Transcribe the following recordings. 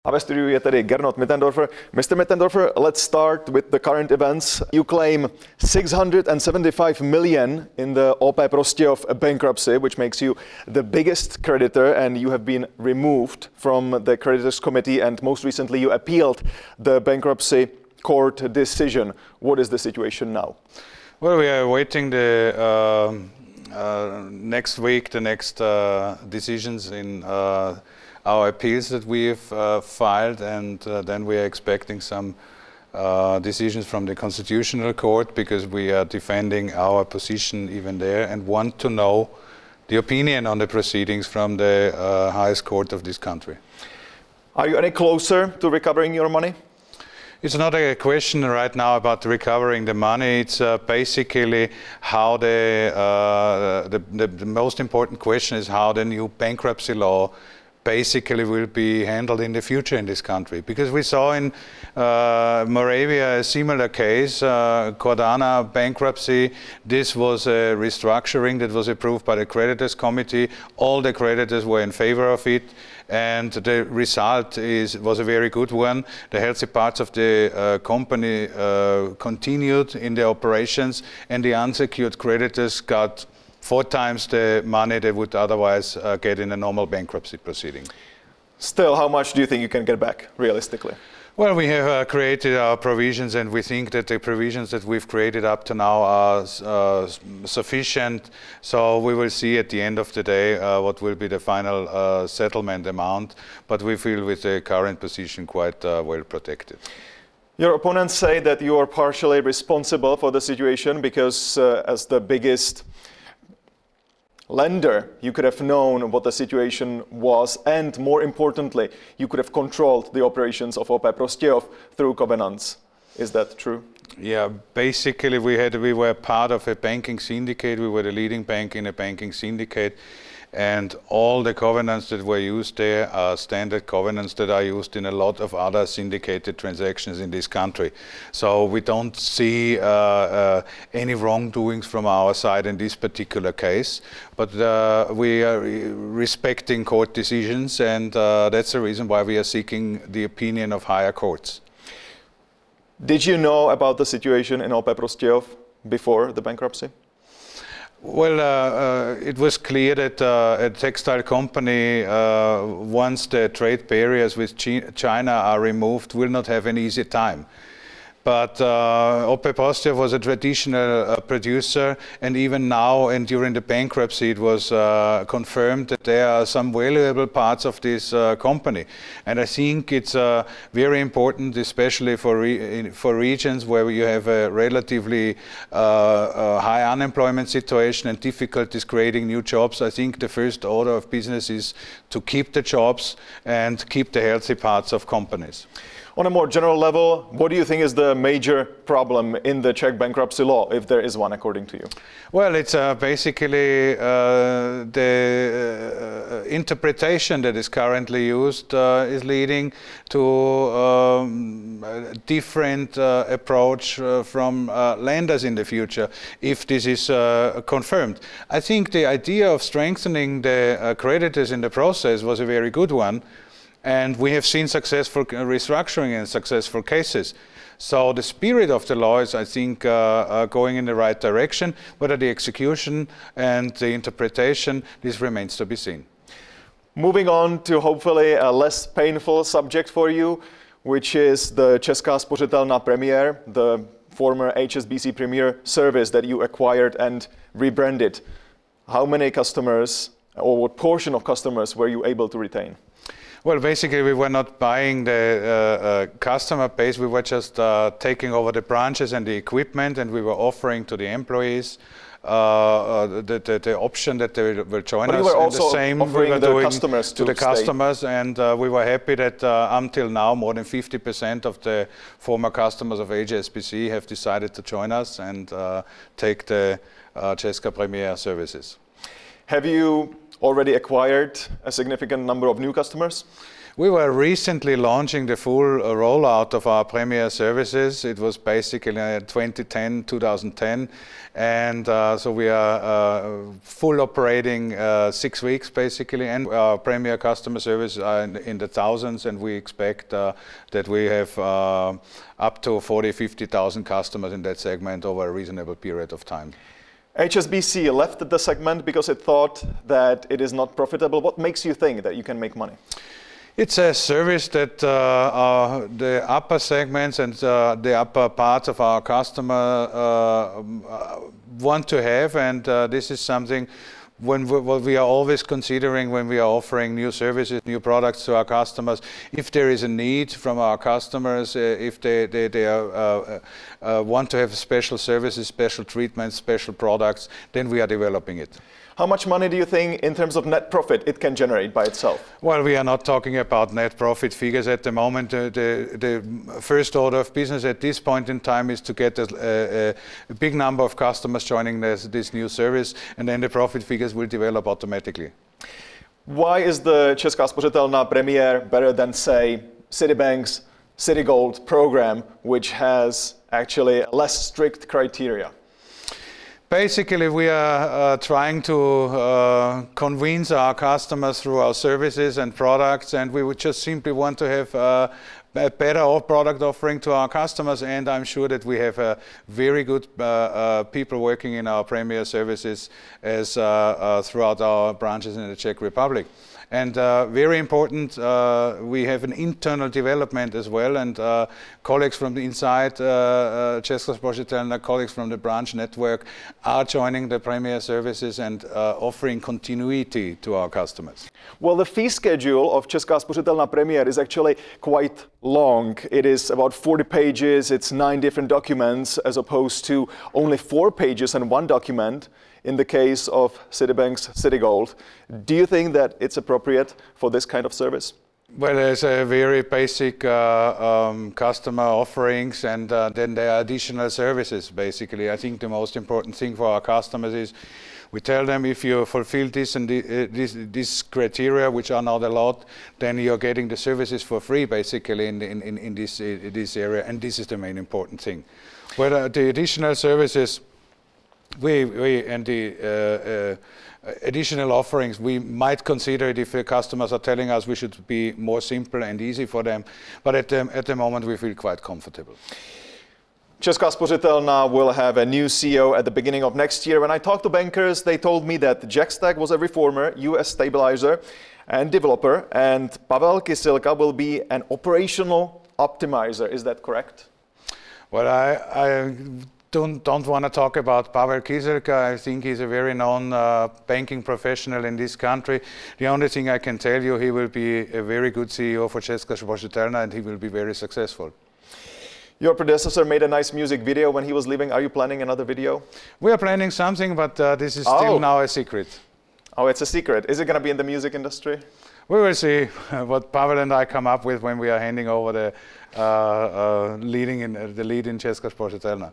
A ve studiu je tedy Gernot Mittendorfer. Mr. Mittendorfer, let's start with the current events. You claim 675 million in the OP Prostějov bankruptcy, which makes you the biggest creditor, and you have been removed from the creditors committee, and most recently you appealed the bankruptcy court decision. What is the situation now? Well, we are awaiting the next week, the next decisions in our appeals that we have filed, and then we are expecting some decisions from the Constitutional Court, because we are defending our position even there and want to know the opinion on the proceedings from the highest court of this country. Are you any closer to recovering your money? It's not a question right now about recovering the money. It's basically how the most important question is how the new bankruptcy law basically will be handled in the future in this country. Because we saw in Moravia a similar case, Cordana bankruptcy. This was a restructuring that was approved by the creditors committee. All the creditors were in favor of it, and the result was a very good one. The healthy parts of the company continued in the operations, and the unsecured creditors got 4 times the money they would otherwise get in a normal bankruptcy proceeding. Still, how much do you think you can get back, realistically? Well, we have created our provisions, and we think that the provisions that we've created up to now are sufficient. So we will see at the end of the day what will be the final settlement amount, but we feel with the current position quite well protected. Your opponents say that you are partially responsible for the situation because as the biggest lender, you could have known what the situation was, and more importantly, you could have controlled the operations of OP Prostějov through covenants. Is that true? Yeah, basically we were part of a banking syndicate. We were the leading bank in a banking syndicate, and all the covenants that were used there are standard covenants that are used in a lot of other syndicated transactions in this country. So we don't see any wrongdoings from our side in this particular case, but we are respecting court decisions, and that's the reason why we are seeking the opinion of higher courts. Did you know about the situation in OP Prostějov before the bankruptcy? Well, it was clear that a textile company, once the trade barriers with China are removed, will not have an easy time. But OP Prostějov was a traditional producer, and even now and during the bankruptcy it was confirmed that there are some valuable parts of this company. And I think it's very important, especially for regions where you have a relatively high unemployment situation and difficulties creating new jobs. I think the first order of business is to keep the jobs and keep the healthy parts of companies. On a more general level, what do you think is the major problem in the Czech bankruptcy law, if there is one, according to you? Well, it's basically the interpretation that is currently used is leading to a different approach from lenders in the future, if this is confirmed. I think the idea of strengthening the creditors in the process was a very good one. And we have seen successful restructuring and successful cases. So the spirit of the law is, I think, going in the right direction. Whether the execution and the interpretation, this remains to be seen. Moving on to hopefully a less painful subject for you, which is the Česká spořitelna Premier, the former HSBC Premier service that you acquired and rebranded. How many customers, or what portion of customers were you able to retain? Well, basically, we were not buying the customer base. We were just taking over the branches and the equipment, and we were offering to the employees the option that they will join us. You were also the same offering we were the doing customers to the customers, and we were happy that until now, more than 50% of the former customers of HSBC have decided to join us and take the Česká Premier services. Have you already acquired a significant number of new customers? We were recently launching the full rollout of our Premier services. It was basically 2010, and so we are full operating 6 weeks basically, and our Premier customer service are in the thousands, and we expect that we have up to 40,000-50,000 customers in that segment over a reasonable period of time. HSBC left the segment because it thought that it is not profitable. What makes you think that you can make money? It's a service that the upper segments and the upper parts of our customer want to have, and this is something what we are always considering when we are offering new services, new products to our customers. If there is a need from our customers, if they want to have special services, special treatments, special products, then we are developing it. How much money do you think in terms of net profit it can generate by itself? Well, we are not talking about net profit figures at the moment. The first order of business at this point in time is to get a big number of customers joining this new service, and then the profit figures will develop automatically. Why is the Česká spořitelna Premier better than, say, Citibank's Citigold program, which has actually less strict criteria? Basically, we are trying to convince our customers through our services and products, and we would just simply want to have a better product offering to our customers, and I'm sure that we have very good people working in our Premier services as throughout our branches in the Czech Republic. And very important, we have an internal development as well, and colleagues from the inside Česká spořitelna, colleagues from the branch network are joining the Premier services and offering continuity to our customers. Well, the fee schedule of Česká spořitelna Premier is actually quite long. It is about 40 pages, it's 9 different documents, as opposed to only 4 pages and 1 document in the case of Citibank's Citigold. Do you think that it's appropriate for this kind of service? Well, there's a very basic customer offerings, and then there are additional services, basically. I think the most important thing for our customers is we tell them if you fulfill this and this criteria, which are not a lot, then you're getting the services for free, basically, in this area, and this is the main important thing. Well, the additional services, and the additional offerings, we might consider it if the customers are telling us we should be more simple and easy for them, but at the moment we feel quite comfortable. Česká spořitelna will have a new CEO at the beginning of next year. When I talked to bankers, they told me that Cheska was a reformer, US stabilizer and developer, and Pavel Kysilka will be an operational optimizer. Is that correct? Well, I don't want to talk about Pavel Kysilka. I think he's a very known banking professional in this country. The only thing I can tell you, he will be a very good CEO for Česká spořitelna, and he will be very successful. Your predecessor made a nice music video when he was leaving. Are you planning another video? We are planning something, but this is still now a secret. Oh, it's a secret. Is it going to be in the music industry? We will see what Pavel and I come up with when we are handing over the lead in Česká spořitelna.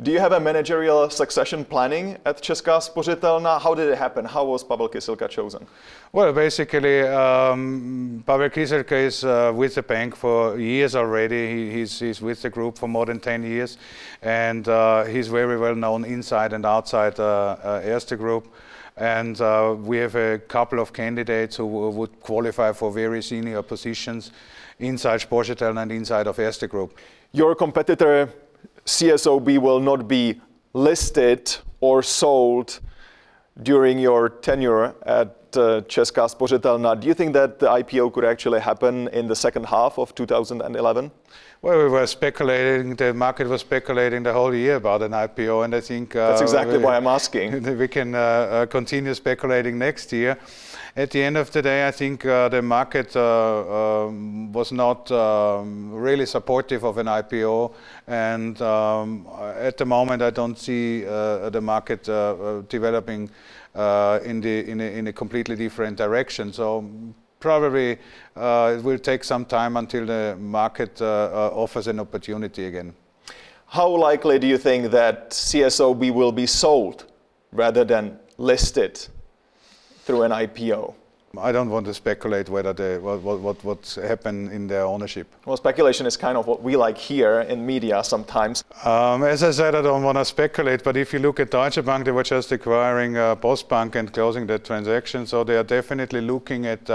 Do you have a managerial succession planning at Česká spořitelna? How did it happen? How was Pavel Kysilka chosen? Well, basically, Pavel Kysilka is with the bank for years already. He's with the group for more than 10 years, and he's very well known inside and outside Erste Group. And we have a couple of candidates who would qualify for very senior positions inside Spoitelna and inside of Erste Group. Your competitor, CSOB, will not be listed or sold during your tenure at Česká spořitelna. Do you think that the IPO could actually happen in the second half of 2011? Well, we were speculating, the market was speculating the whole year about an IPO, and I think that's exactly why I'm asking. We can continue speculating next year. At the end of the day, I think the market was not really supportive of an IPO, and at the moment I don't see the market developing in a completely different direction. So probably it will take some time until the market offers an opportunity again. How likely do you think that CSOB will be sold rather than listed through an IPO? I don't want to speculate whether what's happened in their ownership. Well, speculation is kind of what we like here in media sometimes. As I said, I don't want to speculate, but if you look at Deutsche Bank, they were just acquiring Postbank and closing that transaction, so they are definitely looking at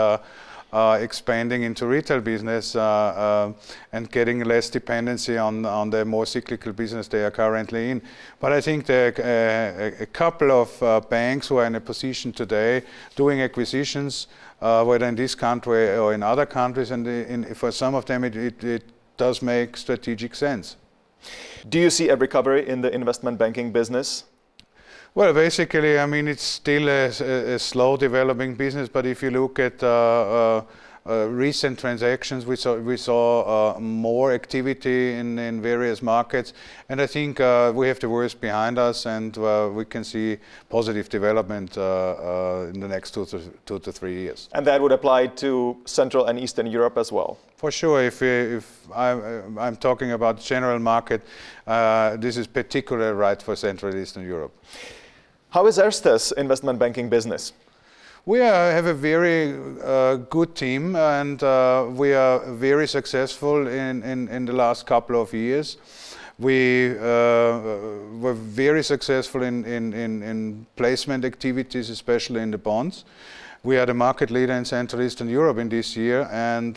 expanding into retail business and getting less dependency on the more cyclical business they are currently in. But I think there are a couple of banks who are in a position today doing acquisitions, whether in this country or in other countries, and for some of them it does make strategic sense. Do you see a recovery in the investment banking business? Well, basically, I mean, it's still a slow developing business, but if you look at recent transactions, we saw more activity in various markets, and I think we have the worst behind us, and we can see positive development in the next 2 to 3 years. And that would apply to Central and Eastern Europe as well? For sure. If I'm talking about the general market, this is particularly right for Central and Eastern Europe. How is Erste's investment banking business? We have a very good team, and we are very successful in the last couple of years. We were very successful in placement activities, especially in the bonds. We are the market leader in Central Eastern Europe in this year, and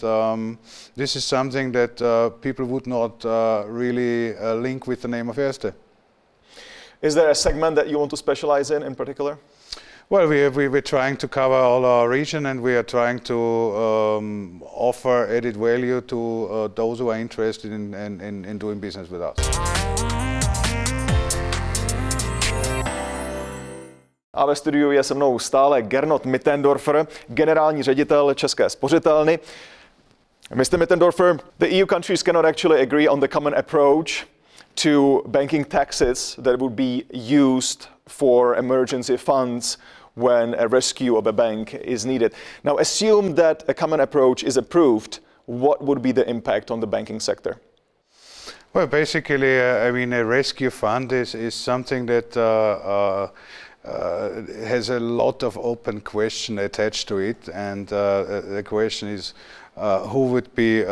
this is something that people would not really link with the name of Erste. Is there a segment that you want to specialize in particular? Well, we're trying to cover all our region, and we are trying to offer added value to those who are interested in doing business with us. A ve studiu je se mnou stále Gernot Mittendorfer, generální ředitel České spořitelny. Mr. Mittendorfer, the EU countries cannot actually agree on the common approach to banking taxes that would be used for emergency funds when a rescue of a bank is needed. Now, assume that a common approach is approved, what would be the impact on the banking sector? Well, basically, I mean, a rescue fund is something that has a lot of open question attached to it, and the question is who would be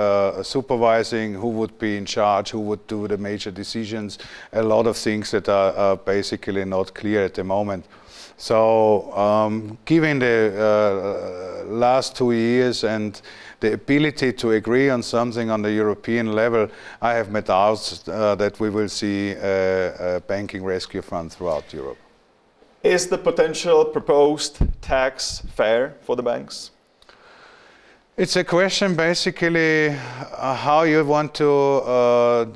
supervising, who would be in charge, who would do the major decisions, a lot of things that are basically not clear at the moment. So given the last 2 years and the ability to agree on something on the European level, I have my doubts that we will see a banking rescue fund throughout Europe. Is the potential proposed tax fair for the banks? It's a question basically how you want to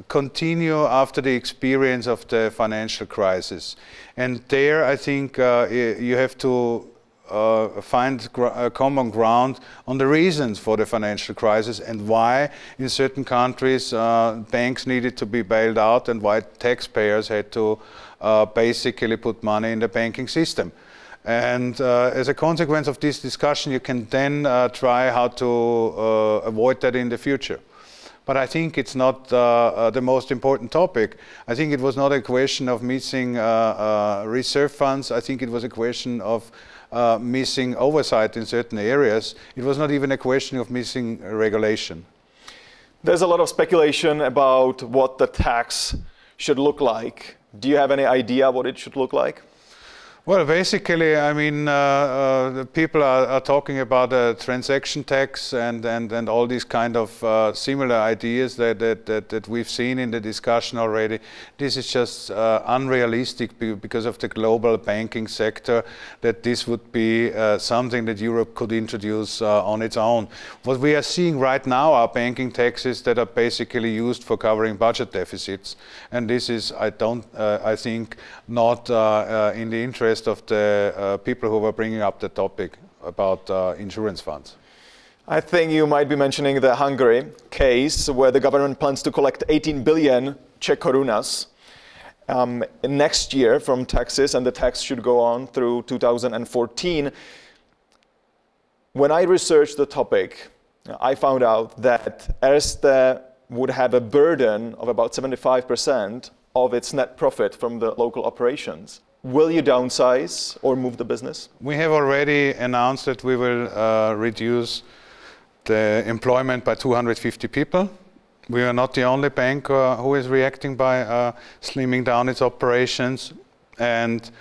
continue after the experience of the financial crisis. And there I think you have to find a common ground on the reasons for the financial crisis and why in certain countries banks needed to be bailed out and why taxpayers had to basically put money in the banking system. And as a consequence of this discussion, you can then try how to avoid that in the future. But I think it's not the most important topic. I think it was not a question of missing reserve funds. I think it was a question of missing oversight in certain areas. It was not even a question of missing regulation. There's a lot of speculation about what the tax should look like. Do you have any idea what it should look like? Well, basically, I mean, the people are talking about a transaction tax and all these kind of similar ideas that we've seen in the discussion already. This is just unrealistic because of the global banking sector, that this would be something that Europe could introduce on its own. What we are seeing right now are banking taxes that are basically used for covering budget deficits. And this is, I think, not in the interest of the people who were bringing up the topic about insurance funds. I think you might be mentioning the Hungary case where the government plans to collect 18 billion Czech korunas next year from taxes, and the tax should go on through 2014. When I researched the topic, I found out that Erste would have a burden of about 75% of its net profit from the local operations. Will you downsize or move the business? We have already announced that we will reduce the employment by 250 people. We are not the only bank who is reacting by slimming down its operations, and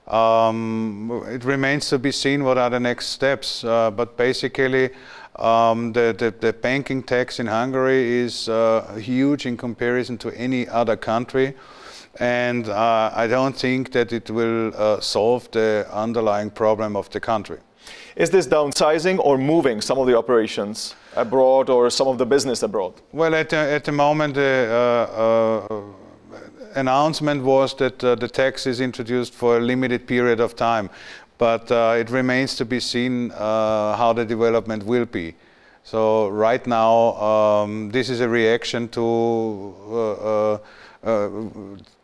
it remains to be seen what are the next steps. But basically, the banking tax in Hungary is huge in comparison to any other country, and I don't think that it will solve the underlying problem of the country. Is this downsizing or moving some of the operations abroad or some of the business abroad? Well, at the moment, the announcement was that the tax is introduced for a limited period of time, but it remains to be seen how the development will be. So right now, this is a reaction to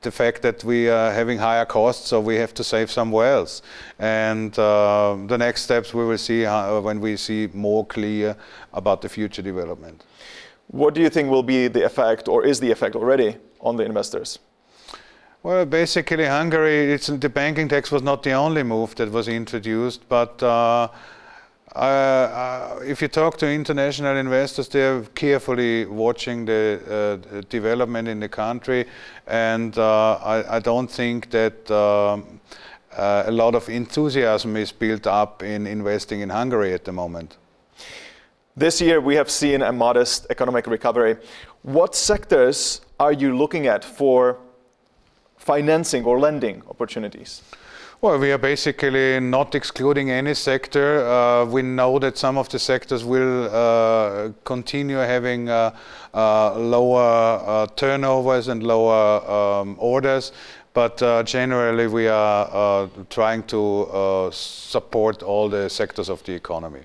the fact that we are having higher costs, so we have to save somewhere else. And the next steps we will see when we see more clear about the future development. What do you think will be the effect, or is the effect already, on the investors? Well, basically Hungary, the banking tax was not the only move that was introduced, but if you talk to international investors, they are carefully watching the development in the country, and I don't think that a lot of enthusiasm is built up in investing in Hungary at the moment. This year we have seen a modest economic recovery. What sectors are you looking at for financing or lending opportunities? Well, we are basically not excluding any sector. We know that some of the sectors will continue having lower turnovers and lower orders, but generally we are trying to support all the sectors of the economy.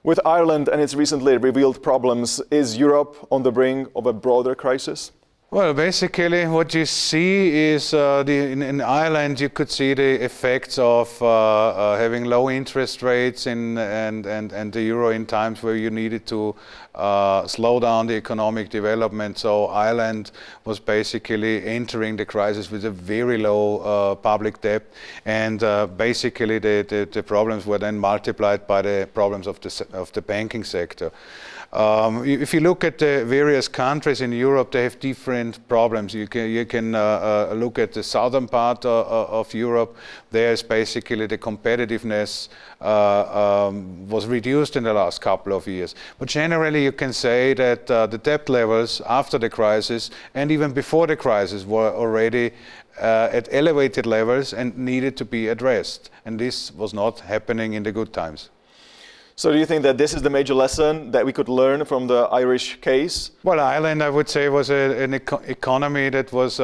With Ireland and its recently revealed problems, is Europe on the brink of a broader crisis? Well, basically what you see is in Ireland you could see the effects of having low interest rates and the euro in times where you needed to slow down the economic development. So Ireland was basically entering the crisis with a very low public debt, and basically the problems were then multiplied by the problems of the banking sector. If you look at the various countries in Europe, they have different problems. You can look at the southern part of Europe. There's basically the competitiveness was reduced in the last couple of years. But generally you can say that the debt levels after the crisis and even before the crisis were already at elevated levels and needed to be addressed. And this was not happening in the good times. So do you think that this is the major lesson that we could learn from the Irish case? Well, Ireland, I would say, was an economy that was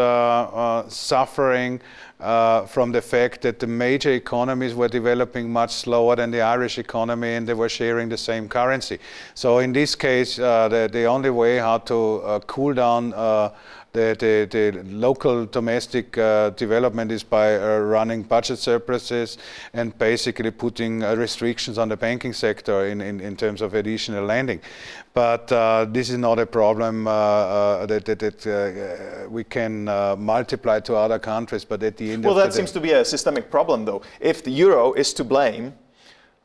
suffering from the fact that the major economies were developing much slower than the Irish economy, and they were sharing the same currency. So in this case, the only way how to cool down the local domestic development is by running budget surpluses and basically putting restrictions on the banking sector in terms of additional lending. But this is not a problem that we can multiply to other countries. But at the end of the day, well, that seems to be a systemic problem, though. If the euro is to blame,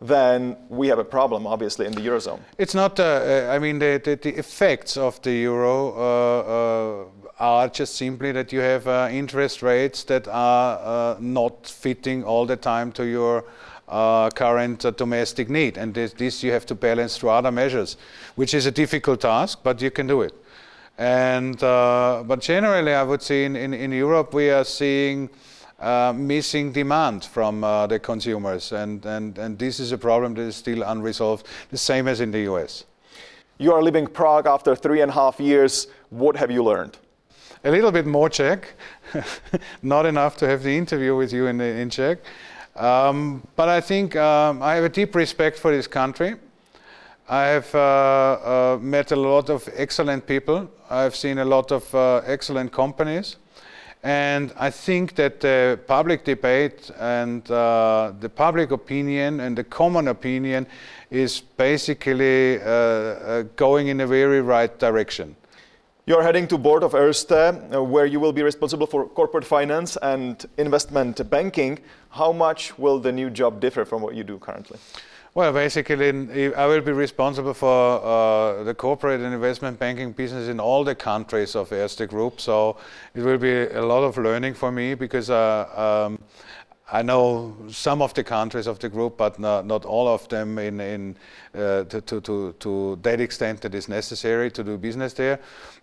then we have a problem, obviously, in the eurozone. It's not. I mean, the effects of the euro are just simply that you have interest rates that are not fitting all the time to your current domestic need, and this you have to balance through other measures, which is a difficult task, but you can do it. And but generally, I would say in Europe we are seeing missing demand from the consumers, and this is a problem that is still unresolved, the same as in the US. You are leaving Prague after 3.5 years. What have you learned? A little bit more Czech, not enough to have the interview with you in Czech. But I think I have a deep respect for this country. I have met a lot of excellent people. I've seen a lot of excellent companies. And I think that the public debate and the public opinion and the common opinion is basically going in a very right direction. You're heading to board of Erste, where you will be responsible for corporate finance and investment banking. How much will the new job differ from what you do currently? Well, basically, I will be responsible for the corporate and investment banking business in all the countries of Erste Group. So it will be a lot of learning for me, because I know some of the countries of the group, but not all of them to that extent that is necessary to do business there.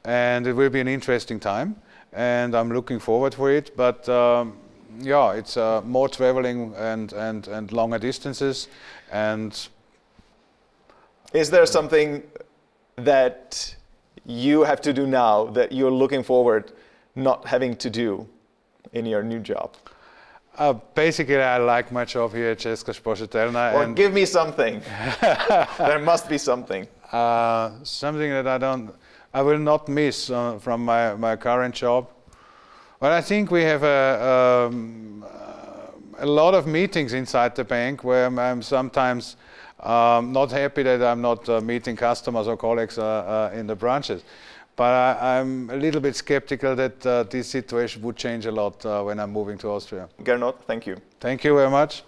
And it will be an interesting time, and I'm looking forward for it. But yeah, it's more traveling and longer distances. And is there something that you have to do now that you're looking forward not having to do in your new job? Basically, I like my job here at Česká spořitelna. Or give me something. There must be something. Something that I will not miss from my current job. Well, I think we have a lot of meetings inside the bank where I'm sometimes not happy that I'm not meeting customers or colleagues in the branches. But I'm a little bit skeptical that this situation would change a lot when I'm moving to Austria. Gernot, thank you. Thank you very much.